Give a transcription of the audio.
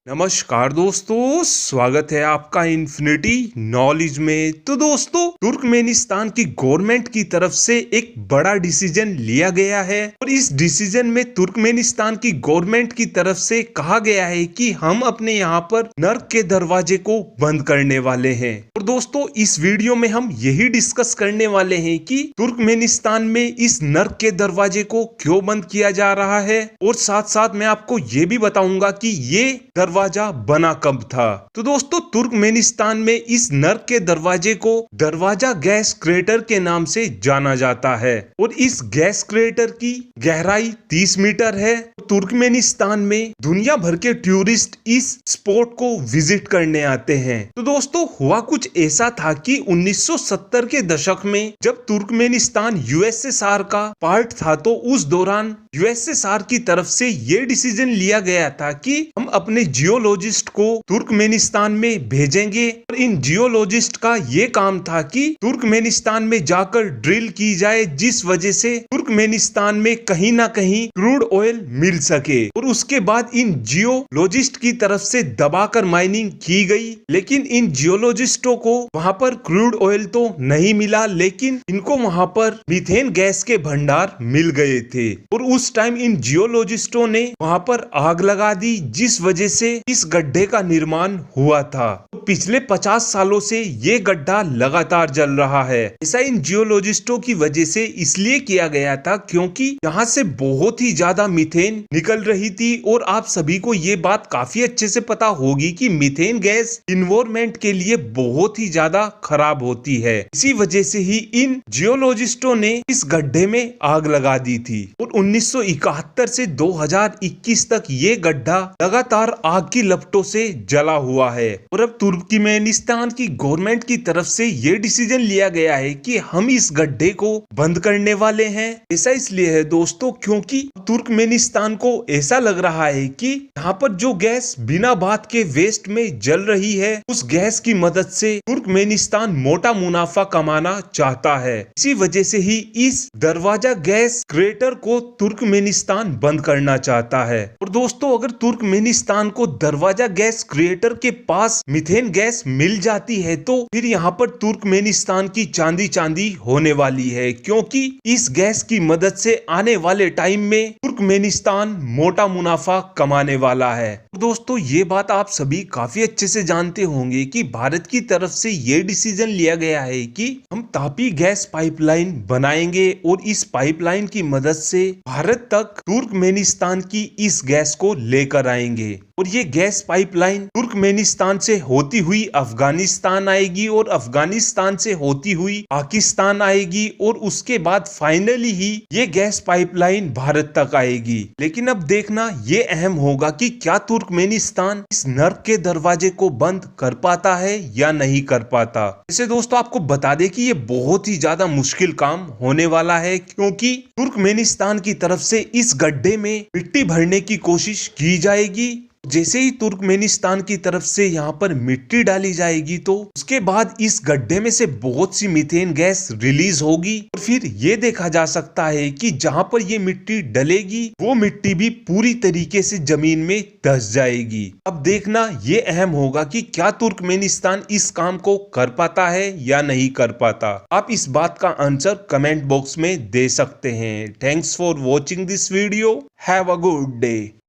नमस्कार दोस्तों, स्वागत है आपका इन्फिनिटी नॉलेज में। तो दोस्तों, तुर्कमेनिस्तान की गवर्नमेंट की तरफ से एक बड़ा डिसीजन लिया गया है और इस डिसीजन में तुर्कमेनिस्तान की गवर्नमेंट की तरफ से कहा गया है कि हम अपने यहाँ पर नर्क के दरवाजे को बंद करने वाले हैं। और दोस्तों, इस वीडियो में हम यही डिस्कस करने वाले हैं कि तुर्कमेनिस्तान में इस नर्क के दरवाजे को क्यों बंद किया जा रहा है और साथ साथ मैं आपको ये भी बताऊंगा कि ये दरवाजा बना कब था। तो दोस्तों, तुर्कमेनिस्तान में इस नर्क के दरवाजे को दरवाजा गैस क्रेटर के नाम से जाना जाता है और इस गैस क्रेटर की गहराई 30 मीटर है। तुर्कमेनिस्तान में दुनिया भर के टूरिस्ट इस स्पॉट को विजिट करने आते हैं। तो दोस्तों, हुआ कुछ ऐसा था कि 1970 के दशक में जब तुर्कमेनिस्तान यूएसएसआर का पार्ट था, तो उस दौरान यूएसएसआर की तरफ से ये डिसीजन लिया गया था कि हम अपने जियोलॉजिस्ट को तुर्कमेनिस्तान में भेजेंगे और इन जियोलॉजिस्ट का ये काम था कि तुर्कमेनिस्तान में जाकर ड्रिल की जाए, जिस वजह से तुर्कमेनिस्तान में कहीं ना कहीं क्रूड ऑयल मिल सके। और उसके बाद इन जियोलॉजिस्ट की तरफ से दबाकर माइनिंग की गई, लेकिन इन जियोलॉजिस्टों को वहां पर क्रूड ऑयल तो नहीं मिला, लेकिन इनको वहां पर मीथेन गैस के भंडार मिल गए थे। और उस टाइम इन जियोलॉजिस्टों ने वहां पर आग लगा दी, जिस वजह से इस गड्ढे का निर्माण हुआ था। पिछले 50 सालों से ये गड्ढा लगातार जल रहा है। ऐसा इन जियोलॉजिस्टों की वजह से इसलिए किया गया था क्योंकि यहाँ से बहुत ही ज्यादा मीथेन निकल रही थी और आप सभी को ये बात काफी अच्छे से पता होगी कि मीथेन गैस इन्वायरमेंट के लिए बहुत ही ज्यादा खराब होती है। इसी वजह से ही इन जियोलॉजिस्टों ने इस गड्ढे में आग लगा दी थी और 1971 से 2021 तक ये गड्ढा लगातार आग की लपटों से जला हुआ है। और अब तुर्कमेनिस्तान की गवर्नमेंट की तरफ से ये डिसीजन लिया गया है कि हम इस गड्ढे को बंद करने वाले हैं। ऐसा इसलिए है दोस्तों क्योंकि तुर्कमेनिस्तान को ऐसा लग रहा है कि यहाँ पर जो गैस बिना बात के वेस्ट में जल रही है, उस गैस की मदद से तुर्कमेनिस्तान मोटा मुनाफा कमाना चाहता है। इसी वजह से ही इस दरवाजा गैस क्रेटर को तुर्कमेनिस्तान बंद करना चाहता है। और दोस्तों, अगर तुर्कमेनिस्तान को दरवाजा गैस क्रिएटर के पास मीथेन गैस मिल जाती है तो फिर यहाँ पर तुर्कमेनिस्तान की चांदी चांदी होने वाली है, क्योंकि इस गैस की मदद से आने वाले टाइम में तुर्कमेनिस्तान मोटा मुनाफा कमाने वाला है। दोस्तों, ये बात आप सभी काफी अच्छे से जानते होंगे कि भारत की तरफ से ये डिसीजन लिया गया है कि हम तापी गैस पाइपलाइन बनाएंगे और इस पाइपलाइन की मदद से भारत तक तुर्कमेनिस्तान की इस गैस को लेकर आएंगे। और ये गैस पाइपलाइन तुर्कमेनिस्तान से होती हुई अफगानिस्तान आएगी और अफगानिस्तान से होती हुई पाकिस्तान आएगी और उसके बाद फाइनली ही ये गैस पाइपलाइन भारत तक आएगी। लेकिन अब देखना ये अहम होगा कि क्या तुर्कमेनिस्तान इस नर्क के दरवाजे को बंद कर पाता है या नहीं कर पाता। वैसे दोस्तों, आपको बता दें कि ये बहुत ही ज्यादा मुश्किल काम होने वाला है, क्योंकि तुर्कमेनिस्तान की तरफ से इस गड्ढे में मिट्टी भरने की कोशिश की जाएगी। जैसे ही तुर्कमेनिस्तान की तरफ से यहाँ पर मिट्टी डाली जाएगी तो उसके बाद इस गड्ढे में से बहुत सी मीथेन गैस रिलीज होगी और फिर ये देखा जा सकता है कि जहाँ पर ये मिट्टी डलेगी वो मिट्टी भी पूरी तरीके से जमीन में धंस जाएगी। अब देखना ये अहम होगा कि क्या तुर्कमेनिस्तान इस काम को कर पाता है या नहीं कर पाता। आप इस बात का आंसर कमेंट बॉक्स में दे सकते हैं। Thanks for watching this video. Have a good day.